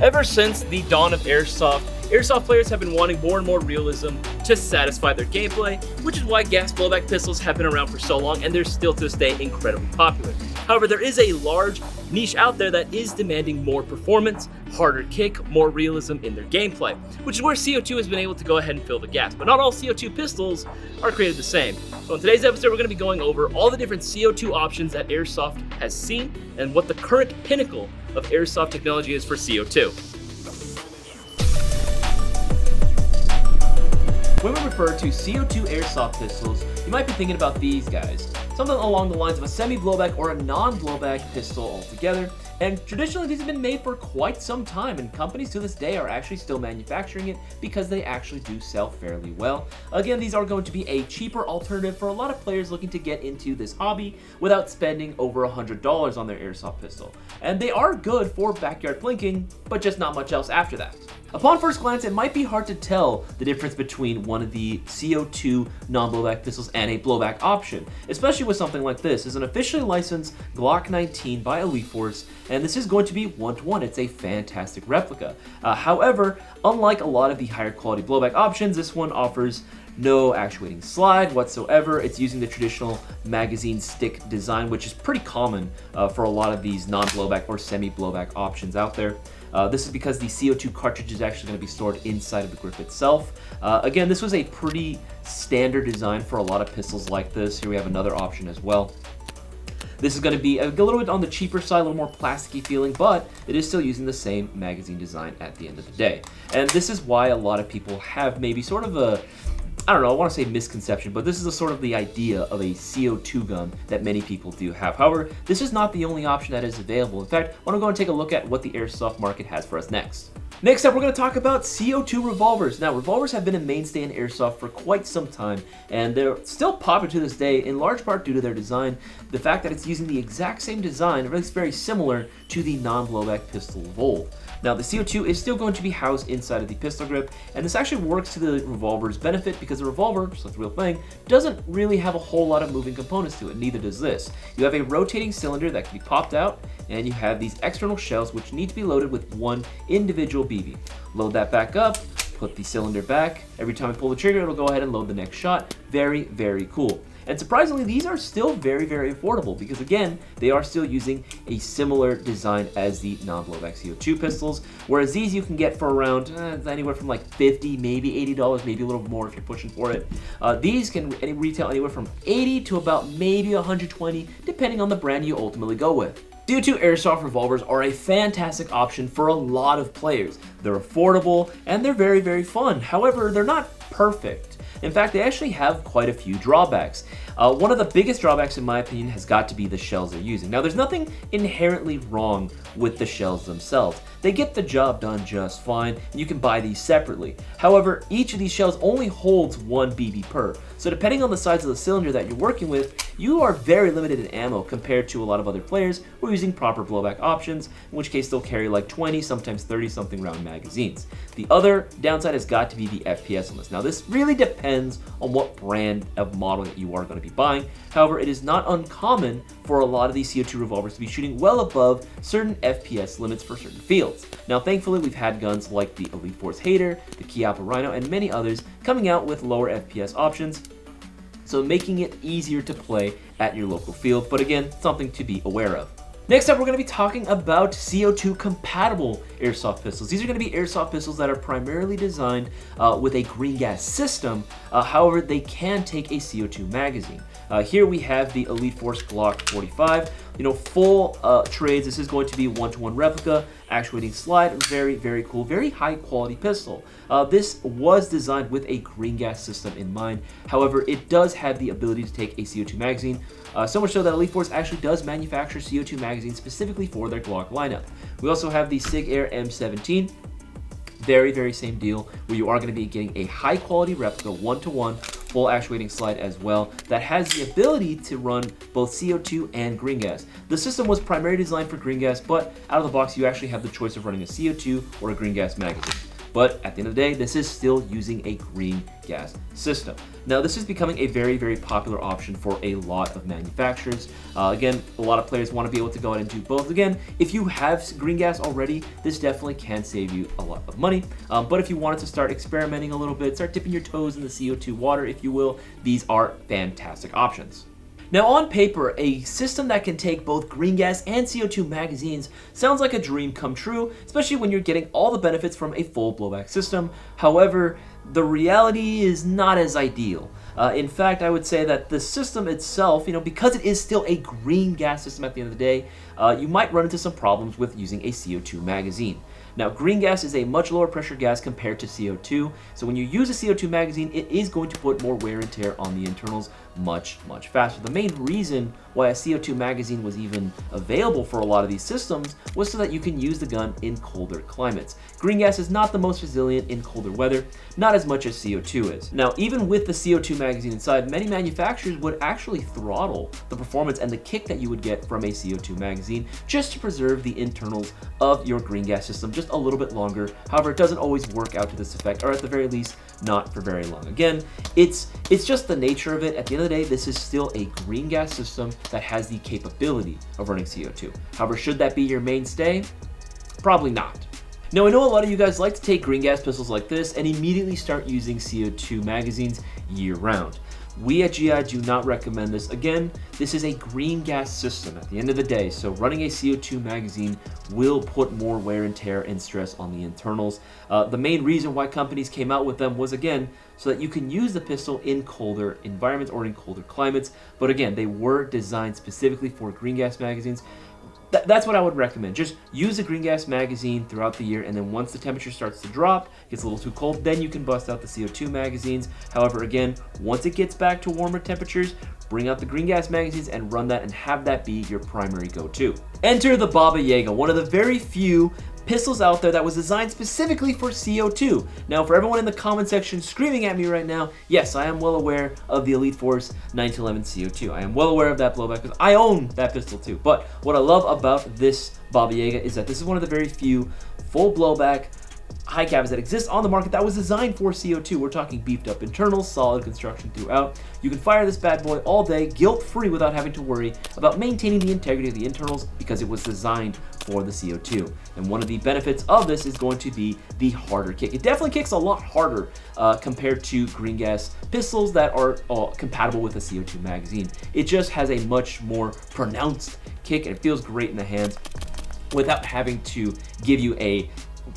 Ever since the dawn of Airsoft, Airsoft players have been wanting more and more realism to satisfy their gameplay, which is why gas blowback pistols have been around for so long and they're still to this day incredibly popular. However, there is a large niche out there that is demanding more performance, harder kick, more realism in their gameplay, which is where CO2 has been able to go ahead and fill the gaps. But not all CO2 pistols are created the same. So in today's episode, we're going to be going over all the different CO2 options that Airsoft has seen and what the current pinnacle of Airsoft technology is for CO2. When we refer to CO2 Airsoft pistols, you might be thinking about these guys. Something along the lines of a semi-blowback or a non-blowback pistol altogether. And traditionally, these have been made for quite some time, and companies to this day are actually still manufacturing it because they actually do sell fairly well. Again, these are going to be a cheaper alternative for a lot of players looking to get into this hobby without spending over $100 on their airsoft pistol. And they are good for backyard blinking, but just not much else after that. Upon first glance, it might be hard to tell the difference between one of the CO2 non-blowback pistols and a blowback option, especially with something like this. It's an officially licensed Glock 19 by Elite Force, and this is going to be one-to-one. It's a fantastic replica. However, unlike a lot of the higher quality blowback options, this one offers no actuating slide whatsoever. It's using the traditional magazine stick design, which is pretty common for a lot of these non-blowback or semi-blowback options out there. This is because the CO2 cartridge is actually going to be stored inside of the grip itself. Again, this was a pretty standard design for a lot of pistols like this. Here we have another option as well. This is going to be a little bit on the cheaper side, a little more plasticky feeling, but it is still using the same magazine design at the end of the day. And this is why a lot of people have maybe sort of a, I don't know, I want to say misconception, but this is a sort of the idea of a CO2 gun that many people do have. However, this is not the only option that is available. In fact, I want to go and take a look at what the airsoft market has for us next. Next up, we're going to talk about CO2 revolvers. Now, revolvers have been a mainstay in airsoft for quite some time, and they're still popular to this day, in large part due to their design. The fact that it's using the exact same design, it's very similar to the non-blowback pistol of old. Now, the CO2 is still going to be housed inside of the pistol grip, and this actually works to the revolver's benefit because the revolver, just like the real thing, doesn't really have a whole lot of moving components to it, neither does this. You have a rotating cylinder that can be popped out, and you have these external shells which need to be loaded with one individual BB. Load that back up, put the cylinder back. Every time I pull the trigger, it'll go ahead and load the next shot. Very, very cool. And surprisingly, these are still very, very affordable because, again, they are still using a similar design as the non-blowback CO2 pistols, whereas these you can get for around anywhere from like $50, maybe $80, maybe a little more if you're pushing for it. These can retail anywhere from $80 to about maybe $120, depending on the brand you ultimately go with. CO2 airsoft revolvers are a fantastic option for a lot of players. They're affordable and they're very, very fun. However, they're not perfect. In fact, they actually have quite a few drawbacks. One of the biggest drawbacks, in my opinion, has got to be the shells they're using. Now, there's nothing inherently wrong with the shells themselves. They get the job done just fine, and you can buy these separately. However, each of these shells only holds one BB per. So depending on the size of the cylinder that you're working with, you are very limited in ammo compared to a lot of other players who are using proper blowback options, in which case they'll carry like 20, sometimes 30-something round magazines. The other downside has got to be the FPS on this. Now, this really depends on what brand of model that you are going to be buying. However, it is not uncommon for a lot of these CO2 revolvers to be shooting well above certain FPS limits for certain fields. Now, thankfully, we've had guns like the Elite Force Hater, the Chiappa Rhino, and many others coming out with lower FPS options, so making it easier to play at your local field, but again, something to be aware of. Next up, we're going to be talking about CO2 compatible airsoft pistols. These are going to be airsoft pistols that are primarily designed with a green gas system. However, they can take a CO2 magazine. Here we have the Elite Force Glock 45. Full trades. This is going to be one-to-one replica, actuating slide. Very, very cool. Very high quality pistol. This was designed with a green gas system in mind. However, it does have the ability to take a CO2 magazine. So much so that Elite Force actually does manufacture CO2 magazines specifically for their Glock lineup. We also have the Sig Air M17. Very, very same deal, where you are going to be getting a high quality replica one-to-one full actuating slide as well that has the ability to run both CO2 and green gas. The system was primarily designed for green gas, but out of the box you actually have the choice of running a CO2 or a green gas magazine. But at the end of the day, this is still using a green gas system. Now, this is becoming a very, very popular option for a lot of manufacturers. Again, a lot of players want to be able to go ahead and do both. Again, if you have green gas already, this definitely can save you a lot of money. But if you wanted to start experimenting a little bit, start dipping your toes in the CO2 water, if you will, these are fantastic options. Now, on paper, a system that can take both green gas and CO2 magazines sounds like a dream come true, especially when you're getting all the benefits from a full blowback system. However, the reality is not as ideal. In fact, I would say that the system itself, because it is still a green gas system at the end of the day, you might run into some problems with using a CO2 magazine. Now, green gas is a much lower pressure gas compared to CO2, so when you use a CO2 magazine, it is going to put more wear and tear on the internals much faster. The main reason why a CO2 magazine was even available for a lot of these systems was so that you can use the gun in colder climates. Green gas is not the most resilient in colder weather, not as much as CO2 is. Now, even with the CO2 magazine inside, many manufacturers would actually throttle the performance and the kick that you would get from a CO2 magazine just to preserve the internals of your green gas system just a little bit longer. However, it doesn't always work out to this effect, or at the very least, not for very long. Again, it's just the nature of it. At the end of the day, this is still a green gas system that has the capability of running CO2. However, should that be your mainstay? Probably not. Now, I know a lot of you guys like to take green gas pistols like this and immediately start using CO2 magazines year-round. We at GI do not recommend this. Again, this is a green gas system at the end of the day, so running a CO2 magazine will put more wear and tear and stress on the internals. The main reason why companies came out with them was, again, so that you can use the pistol in colder environments or in colder climates. But again, they were designed specifically for green gas magazines. That's what I would recommend. Just use a green gas magazine throughout the year, and then once the temperature starts to drop, gets a little too cold, then you can bust out the CO2 magazines. However, again, once it gets back to warmer temperatures, bring out the green gas magazines and run that and have that be your primary go-to. Enter the Baba Yaga, one of the very few pistols out there that was designed specifically for CO2. Now, for everyone in the comment section screaming at me right now, yes, I am well aware of the Elite Force 1911 CO2. I am well aware of that blowback because I own that pistol too. But what I love about this Baba Yaga is that this is one of the very few full blowback high cabs that exist on the market that was designed for CO2. We're talking beefed up internals, solid construction throughout. You can fire this bad boy all day, guilt-free, without having to worry about maintaining the integrity of the internals because it was designed for the CO2. And one of the benefits of this is going to be the harder kick. It definitely kicks a lot harder compared to green gas pistols that are compatible with a CO2 magazine. It just has a much more pronounced kick and it feels great in the hands without having to give you a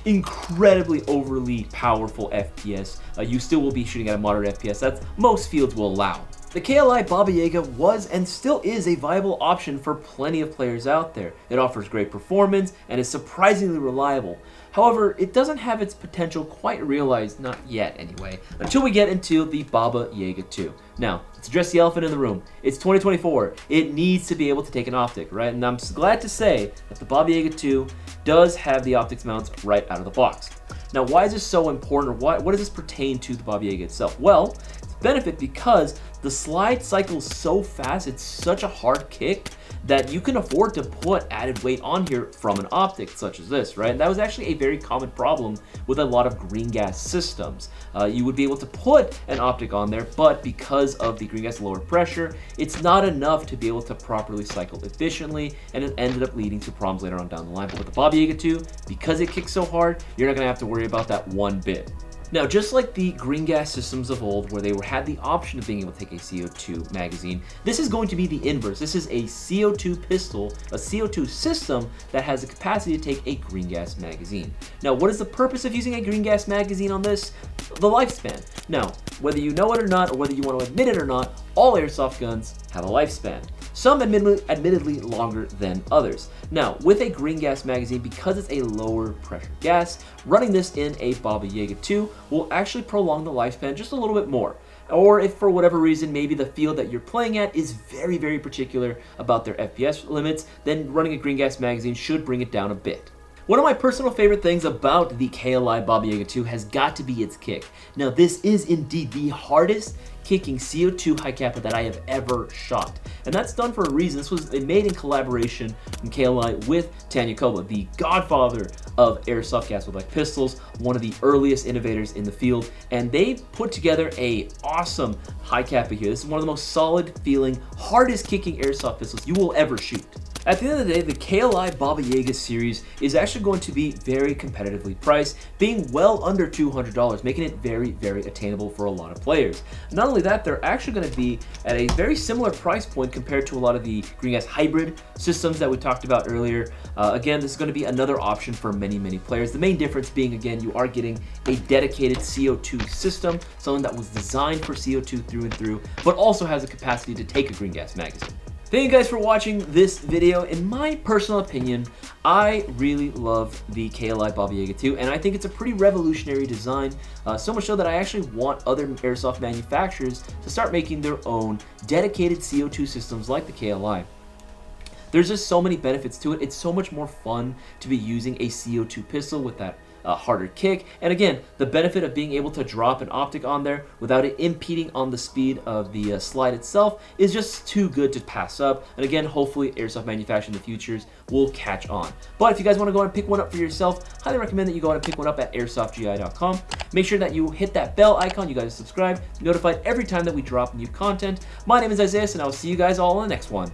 incredibly overly powerful FPS. You still will be shooting at a moderate FPS that most fields will allow. The KLI Baba Yaga was and still is a viable option for plenty of players out there. It offers great performance and is surprisingly reliable. However, it doesn't have its potential quite realized, not yet anyway, until we get into the Baba Yaga 2. Now, let's address the elephant in the room. It's 2024. It needs to be able to take an optic, right? And I'm glad to say that the Baba Yaga 2 does have the optics mounts right out of the box. Now, why is this so important, or what does this pertain to the Baba Yaga itself? Well, it's a benefit because the slide cycles so fast, it's such a hard kick that you can afford to put added weight on here from an optic such as this, right? And that was actually a very common problem with a lot of green gas systems. You would be able to put an optic on there, but because of the green gas lower pressure, it's not enough to be able to properly cycle efficiently, and it ended up leading to problems later on down the line. But with the Baba Yaga 2, because it kicks so hard, you're not gonna have to worry about that one bit. Now, just like the green gas systems of old, where they had the option of being able to take a CO2 magazine, this is going to be the inverse. This is a CO2 pistol, a CO2 system that has the capacity to take a green gas magazine. Now, what is the purpose of using a green gas magazine on this? The lifespan. Now, whether you know it or not, or whether you want to admit it or not, all airsoft guns have a lifespan. Some admittedly longer than others. Now, with a green gas magazine, because it's a lower pressure gas, running this in a Baba Yaga 2 will actually prolong the lifespan just a little bit more. Or if for whatever reason, maybe the field that you're playing at is very, very particular about their FPS limits, then running a green gas magazine should bring it down a bit. One of my personal favorite things about the KLI Baba Yaga 2 has got to be its kick. Now this is indeed the hardest kicking CO2 high kappa that I have ever shot. And that's done for a reason. This was made in collaboration from KLI with Tanya Koba, the godfather of airsoft gas blowback pistols, one of the earliest innovators in the field, and they put together a awesome high kappa here. This is one of the most solid feeling, hardest kicking airsoft pistols you will ever shoot. At the end of the day, the KLI Baba Yaga series is actually going to be very competitively priced, being well under $200, making it very, very attainable for a lot of players. Not only that, they're actually going to be at a very similar price point compared to a lot of the green gas hybrid systems that we talked about earlier. Again, this is going to be another option for many, many players. The main difference being, again, you are getting a dedicated CO2 system, something that was designed for CO2 through and through, but also has a capacity to take a green gas magazine. Thank you guys for watching this video. In my personal opinion, I really love the KLI Baba Yaga 2, and I think it's a pretty revolutionary design, so much so that I actually want other airsoft manufacturers to start making their own dedicated CO2 systems like the KLI. There's just so many benefits to it. It's so much more fun to be using a CO2 pistol with that harder kick, and again, the benefit of being able to drop an optic on there without it impeding on the speed of the slide itself is just too good to pass up. And again, hopefully airsoft manufacturing in the futures will catch on. But if you guys want to go and pick one up for yourself, highly recommend that you go and pick one up at airsoftgi.com. Make sure that you hit that bell icon, you guys subscribe, notified every time that we drop new content. My name is Isaiah, and I will see you guys all in the next one.